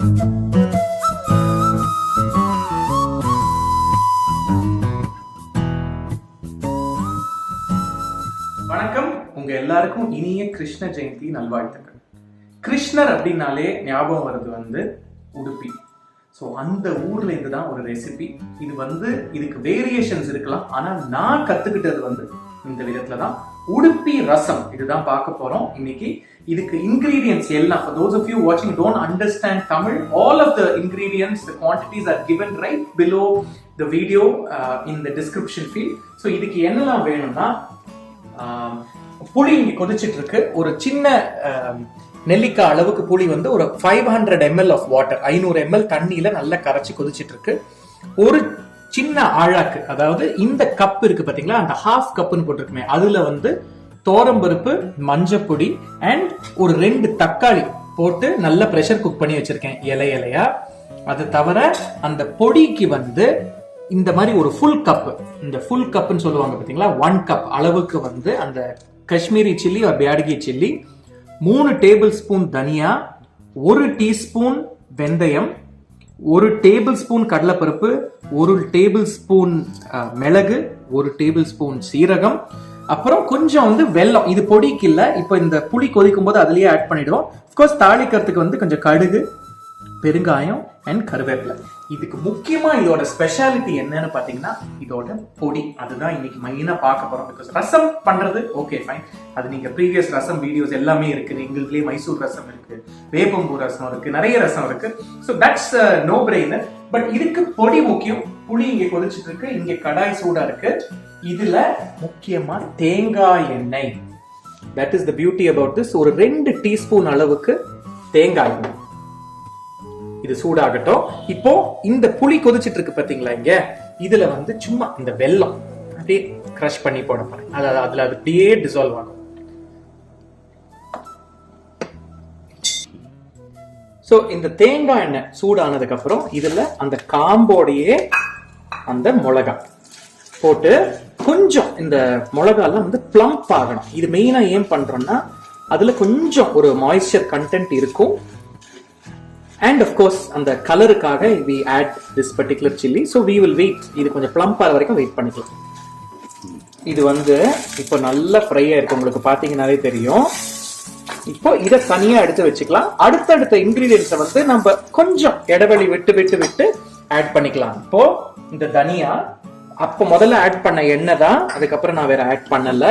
வணக்கம், உங்க எல்லாருக்கும் இனிய கிருஷ்ண ஜெயந்தி நல்வாழ்த்துக்கள். கிருஷ்ணர் அப்படின்னாலே ஞாபகம் வருது உடுப்பி. ஸோ அந்த ஊர்ல இருந்து தான் ஒரு ரெசிபி. இது இதுக்கு வேரியேஷன்ஸ் இருக்கலாம், ஆனா நான் கத்துக்கிட்டது இந்த விதத்துல தான். உடுப்பி ரசம் இதுதான் பார்க்க போறோம் இன்னைக்கு. இதுக்கு இன்கிரீடியன்ஸ் எல்லாம், for those of you watching don't understand Tamil, all of the ingredients, the quantities are given right below the video in the description field. So இதுக்கு என்னெல்லாம் வேணும்னா, புளி இங்க கொதிச்சிட்டு இருக்கு. ஒரு சின்ன நெல்லிக்காய் அளவுக்கு புளி ஒரு 500 ml ஆஃப் வாட்டர், 500 ml தண்ணியில நல்லா கரைச்சி கொதிச்சிட்டு இருக்கு. ஒரு சின்ன ஆழாக்கு, அதாவது இந்த கப் இருக்கு பாத்தீங்களா, அந்த ஹாஃப் கப்னு போட்டிருக்குமே, அதுல தோரம்பருப்பு, மஞ்சப்பொடி அண்ட் ஒரு 2 தக்காளி போட்டு நல்லா பிரஷர் குக் பண்ணி வச்சிருக்கேன் இலையா. அது தவிர அந்த பொடிக்கு இந்த மாதிரி ஒரு ஃபுல் கப், இந்த ஃபுல் கப்னு சொல்லுவாங்க பாத்தீங்களா, 1 கப் அளவுக்கு அந்த காஷ்மீரி சில்லி ஒரு பியாடகி சில்லி, 3 டேபிள் ஸ்பூன் தனியா, 1 டீஸ்பூன் வெந்தயம், 1 டேபிள் ஸ்பூன் கடலைப்பருப்பு, 1 டேபிள் ஸ்பூன் மிளகு, 1 டேபிள் ஸ்பூன் சீரகம், அப்புறம் கொஞ்சம் வெல்லம். இது பொடிக்கு இல்ல, இப்போ இந்த புளி கொதிக்கும் போது அதுலயே ஆட் பண்ணிடுவோம். அஃப்கோர்ஸ் தாளிக்கிறதுக்கு கொஞ்சம் கடுகு, பெருங்காயம் அண்ட் கருவேப்பிலை. இதுக்கு முக்கியமா இதோட ஸ்பெஷாலிட்டி என்னன்னு பாத்தீங்கன்னா இதோட பொடி. அதுதான் இன்னைக்கு மெயினா பார்க்க போறோம். பிகாஸ் ரசம் பண்றது ஓகே ஃபைன், அது நீங்க ப்ரீவியஸ் ரசம் வீடியோஸ் எல்லாமே இருக்கு. எங்களுக்குலயே மைசூர் ரசம் இருக்கு, வேப்பம்பூ ரசம் இருக்கு, நிறைய ரசம் இருக்கு. So that's no brainer. But இதுக்கு பொடி முக்கியம். புளி இங்க கொதிச்சுட்டு இருக்கு, இங்க கடாய் சூடா இருக்கு. இதுல முக்கியமா தேங்காய் எண்ணெய். That is the beauty about this. ஒரு 2 டீஸ்பூன் அளவுக்கு தேங்காய் எண்ணெய். இது சூடாகட்டும். இப்போ இந்த புளி கொதிச்சிட்டு இருக்கு பாத்தீங்களா, இங்க இதுல சும்மா இந்த வெல்லம் அப்படியே கிரஷ் பண்ணி போட போறேன். அதாவது அதுல அது அப்படியே டிசால்வ் ஆகும். சோ இந்த தேங்காய் எண்ணெய் சூடானதுக்கு அப்புறம் இதுல அந்த காம்போடையே அந்த மிளகாய் போட்டு கொஞ்சம் இந்த மிளகாலாம் பிளம்ப் ஆகணும். இது மெயினா ஏன் பண்றோம்னா அதுல கொஞ்சம் ஒரு மாய்ஸ்சர் கண்டென்ட் இருக்கும். And of course அந்த கலருக்காக we add this particular chilli, so we will wait. இது கொஞ்சம் plump ஆற வரைக்கும் வெயிட் பண்ணிக்கலாம். இது இப்போ நல்லா ஃப்ரை ஆயிருக்கு, உங்களுக்கு பாத்தீங்கன்னாலே தெரியும். இப்போ இத தனியா எடுத்து வச்சுக்கலாம். அடுத்தடுத்த இன்கிரீடியன்ட்ஸை நம்ம கொஞ்சம் இடைவெளி விட்டு ஆட் பண்ணிக்கலாம். இப்போ இந்த தனியா அப்போ முதல்ல ஆட் பண்ண எண்ணெய் தான், அதுக்கப்புறம் நான் வேற ஆட் பண்ணல.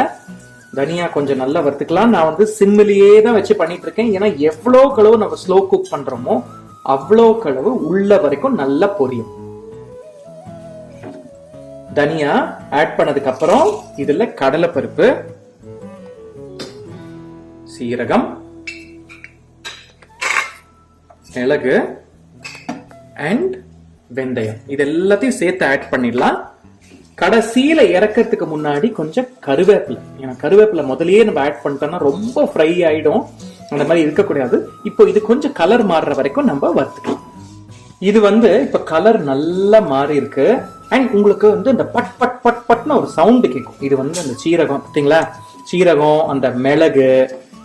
தனியா கொஞ்சம் நல்லா வறுத்துக்கலாம். நான் சிம்மிலேயே தான் வச்சு பண்ணிட்டு இருக்கேன். ஏன்னா எவ்வளோ கலவு நம்ம ஸ்லோ குக் பண்றோமோ அவ்வளோ கலவு உள்ள வரைக்கும் நல்லா பொரியும். தனியா ஆட் பண்ணதுக்கு அப்புறம் இதுல கடலைப்பருப்பு, சீரகம், மிளகு அண்ட் வெந்தயம், இது எல்லாத்தையும் சேர்த்து ஆட் பண்ணிடலாம். கடைசியில இறக்கிறதுக்கு முன்னாடி கொஞ்சம் கருவேப்பிலை. ஏன்னா கருவேப்பிலை முதல்லயே நம்ம ஆட் பண்ணிட்டோம்னா ரொம்ப ஃப்ரை ஆயிடும், அந்த மாதிரி இருக்கக்கூடாது. இப்போ இது கொஞ்சம் கலர் மாறுற வரைக்கும் நம்ம வறுத்துக்கலாம். இது இப்ப கலர் நல்லா மாறி இருக்கு. அண்ட் உங்களுக்கு இந்த பட் பட் பட் பட்னு ஒரு சவுண்டு கேட்கும். இது அந்த சீரகம் பார்த்தீங்களா, சீரகம், அந்த மிளகு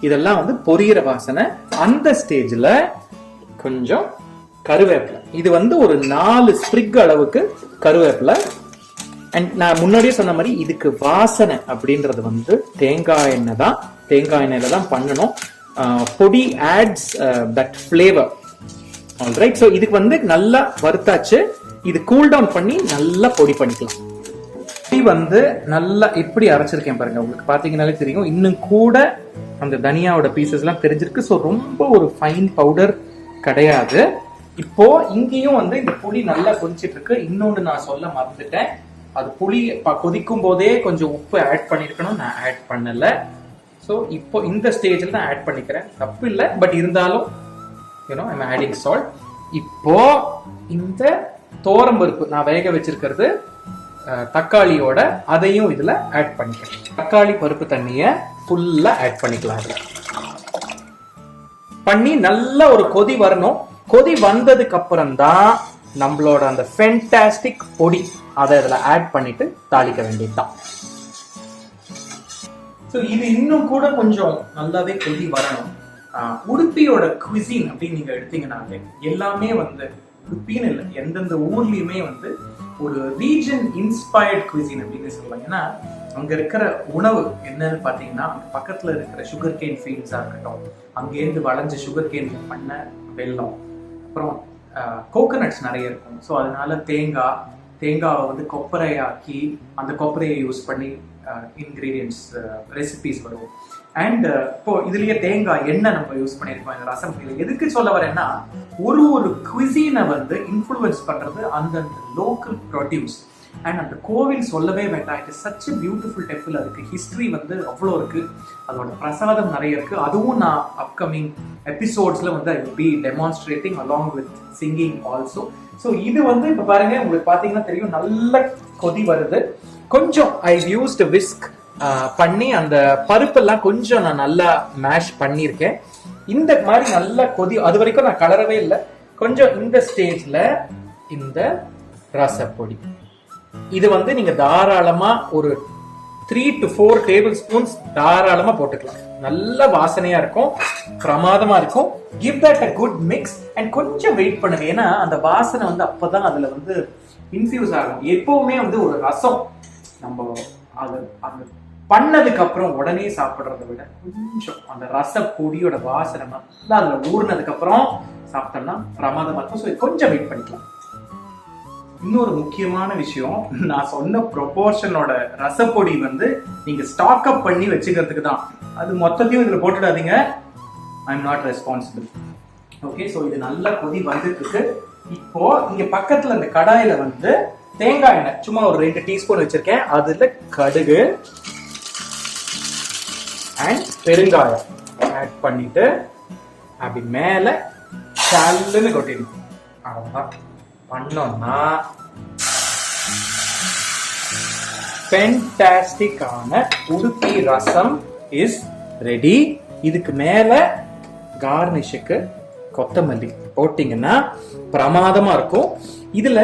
இதெல்லாம் பொரியிற வாசனை. அந்த ஸ்டேஜ்ல கொஞ்சம் கருவேப்பிலை. இது ஒரு 4 ஸ்ப்ரிக் அளவுக்கு கருவேப்பிலை. அண்ட் நான் முன்னாடியே சொன்ன மாதிரி இதுக்கு வாசனை அப்படின்றது தேங்காய் எண்ணெய் தான். தேங்காய் எண்ணெயில தான் பண்ணணும். பொடி adds that flavour. Alright. So இதுக்கு நல்லா வறுத்தாச்சு. இது கூல் டவுன் பண்ணி நல்லா பொடி பண்ணிக்கலாம். பொடி நல்லா எப்படி அரைச்சிருக்கேன் பாருங்க, உங்களுக்கு பாத்தீங்கன்னாலே தெரியும். இன்னும் கூட அந்த தனியாவோட பீசஸ் எல்லாம் தெரிஞ்சிருக்கு. ஸோ ரொம்ப ஒரு ஃபைன் பவுடர் கிடையாது. இப்போ இங்கேயும் இந்த புளி நல்லா கொதிச்சிட்டு இருக்கு. இன்னொன்னு நான் சொல்ல மறந்துட்டேன், அது புளி கொதிக்கும் போதே கொஞ்சம் உப்பு ஆட் பண்ணிருக்கணும், நான் ஆட் பண்ணல. ஸோ இப்போ இந்த ஸ்டேஜில் தான் ஆட் பண்ணிக்கிறேன், தப்பு இல்லை. பட் இருந்தாலும் ஐம் ஆடிங் சால்ட். இப்போ இந்த தோரம்பருப்பு நான் வேக வச்சிருக்கிறது தக்காளியோட, அதையும் இதுல ஆட் பண்ணிக்கிறேன். தக்காளி பருப்பு தண்ணியை ஃபுல்லா ஆட் பண்ணிக்கலாம். அதுல பண்ணி நல்ல ஒரு கொதி வரணும். கொதி வந்ததுக்கு அப்புறம் தான் நம்மளோட அந்த ஃபென்டாஸ்டிக் பொடி அதை இதுல ஆட் பண்ணிட்டு தாளிக்க வேண்டியதுதான். ஸோ இது இன்னும் கூட கொஞ்சம் நல்லாவே கொதி வரணும். உடுப்பியோட குவிசின் அப்படின்னு நீங்க எடுத்தீங்கன்னாலே எல்லாமே வந்து உடுப்பின்னு இல்லை, எந்தெந்த ஊர்லயுமே வந்து ஒரு ரீஜன் இன்ஸ்பயர்ட் குவிசின் அப்படின்னு சொல்லலாம். ஏன்னா அங்க இருக்கிற உணவு என்னன்னு பாத்தீங்கன்னா, அங்க பக்கத்துல இருக்கிற சுகர் கேன் ஃபீல்ட்ஸா இருக்கட்டும், அங்கேருந்து வளைஞ்ச சுகர் கேன்ல பண்ண வெல்லம், அப்புறம் கோகனட்ஸ் நிறைய இருக்கும். ஸோ அதனால தேங்காவை வந்து கொப்பரையாக்கி அந்த கொப்பரையை யூஸ் பண்ணி இன்கிரீடியன்ட்ஸ் ரெசிபிஸ் வரும். அண்ட் இப்போ இதுலயே தேங்காய் எண்ணெய் நம்ம யூஸ் பண்ணியிருக்கோம் இந்த ரசம். எதுக்கு சொல்ல வரேன்னா, ஒரு குவிசீனை வந்து இன்ஃப்ளூயன்ஸ் பண்றது அந்தந்த லோக்கல் ப்ரொடியூஸ். அண்ட் அந்த கோவில் சொல்லவே வேண்டாம், it is such a beautiful temple. அதுக்கு ஹிஸ்ட்ரி வந்து அவ்வளோ இருக்கு, அதோட பிரசாதம் நிறைய இருக்கு. அதுவும் நான் அப்கமிங் எபிசோட்ஸ்ல வந்து I will be demonstrating along with singing also. So இது வந்து இப்போ பாருங்க, உங்களுக்கு பார்த்தீங்கன்னா தெரியும், நல்ல கொதி வருது. கொஞ்சம் ஐ யூஸ்ட் விஸ்க் பண்ணி அந்த பருப்பெல்லாம் கொஞ்சம் நான் நல்லா மேஷ் பண்ணியிருக்கேன். இந்த மாதிரி நல்ல கொதி, அது வரைக்கும் நான் கலரவே இல்லை. கொஞ்சம் இந்த ஸ்டேஜ்ல இந்த ரசப்பொடி இது வந்து நீங்க தாராளமா ஒரு 3 to 4 டேபிள் ஸ்பூன்ஸ் தாராளமா போட்டுக்கலாம். நல்ல வாசனையா இருக்கும், பிரமாதமா இருக்கும். Give that a good mix and கொஞ்சம் வெயிட் பண்ணுங்க, ஏன்னா அந்த வாசனை வந்து அப்பதான் அதுல வந்து இன்ஃபியூஸ் ஆகும். எப்பவுமே வந்து ஒரு ரசம் நம்ம அது பண்ணதுக்கு அப்புறம் உடனே சாப்பிடுறத விட கொஞ்சம் அந்த ரச பொடியோட வாசனை நல்லா அதுல ஊறினதுக்கு அப்புறம் சாப்பிட்டோம்னா பிரமாதமா இருக்கும். ஸோ கொஞ்சம் வெயிட் பண்ணிக்கலாம். இன்னொரு முக்கியமான விஷயம், நான் சொன்ன ப்ரொபோர்ஷனோட ரசப்பொடி வந்து நீங்க ஸ்டாக் அப் பண்ணி வச்சுக்கிறதுக்கு தான். அது மொத்தத்தையும் இதுல போட்டுடாதீங்க, I am not responsible. Okay, so இது நல்ல கொதி வந்துட்டு இருக்கு. இப்போ இங்க பக்கத்துல இந்த கடாயில வந்து தேங்காய் எண்ணெய் சும்மா ஒரு 2 டீஸ்பூன் வச்சிருக்கேன். அதுல கடுகு அண்ட் பெருங்காயம் ஆட் பண்ணிட்டு அப்படி மேல சல்லுன்னு கொட்டிடணும். அவ்வளவுதான். பண்ணோம்னா ஃபென்டாஸ்டிக்கான உடுப்பி ரசம் இஸ் ரெடி. இதுக்கு மேல கார்னிஷுக்கு கொத்தமல்லி போட்டீங்கன்னா பிரமாதமா இருக்கும். இதுல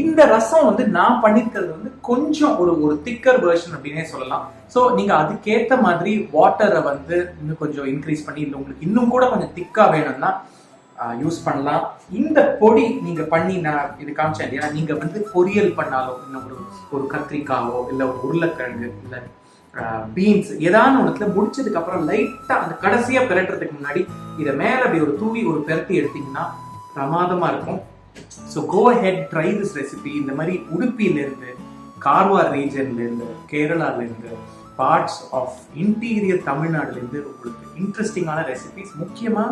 இந்த ரசம் வந்து நான் பண்ணிருக்கிறது வந்து கொஞ்சம் ஒரு திக்கர் வெர்ஷன் அப்படின்னே சொல்லலாம். ஸோ நீங்க அதுக்கேற்ற மாதிரி வாட்டரை வந்து இன்னும் கொஞ்சம் இன்க்ரீஸ் பண்ணி, இல்லை உங்களுக்கு இன்னும் கூட கொஞ்சம் திக்கா வேணும்னா யூஸ் பண்ணலாம். இந்த பொடி நீங்க பண்ணி, நான் இது காமிச்சேன் இல்லையா, நீங்க வந்து பொரியல் பண்ணாலோ, இன்னும் ஒரு கத்திரிக்காவோ, இல்லை ஒரு உருளைக்கிழங்கு, இல்லை பீன்ஸ் ஏதாவது ஒன்றுல முடிச்சதுக்கு அப்புறம் லைட்டா அந்த கடைசியா பிரட்டுறதுக்கு முன்னாடி இதை மேல அப்படி ஒரு தூவி ஒரு பெரட்டி எடுத்தீங்கன்னா பிரமாதமா இருக்கும். So go ahead, try this recipe. இந்த மாதிரி உடுப்பியிலிருந்து, கார்வார் ரீஜன்ல இருந்து, கேரளால இருந்து, பார்ட்ஸ் ஆஃப் இன்டீரியர் தமிழ்நாடுல இருந்து உங்களுக்கு இன்ட்ரெஸ்டிங்கான ரெசிபிஸ், முக்கியமா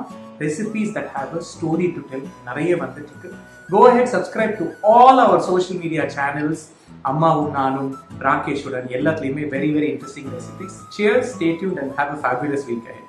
recipes that have a story to tell நிறைய வந்துட்டு இருக்கு. Go ahead, subscribe to all our social media channels. அம்மாவும் நானும், ராகேஷ் உடன் எல்லாத்துலயுமே very very interesting recipes. Cheers, stay tuned and have a fabulous week ahead.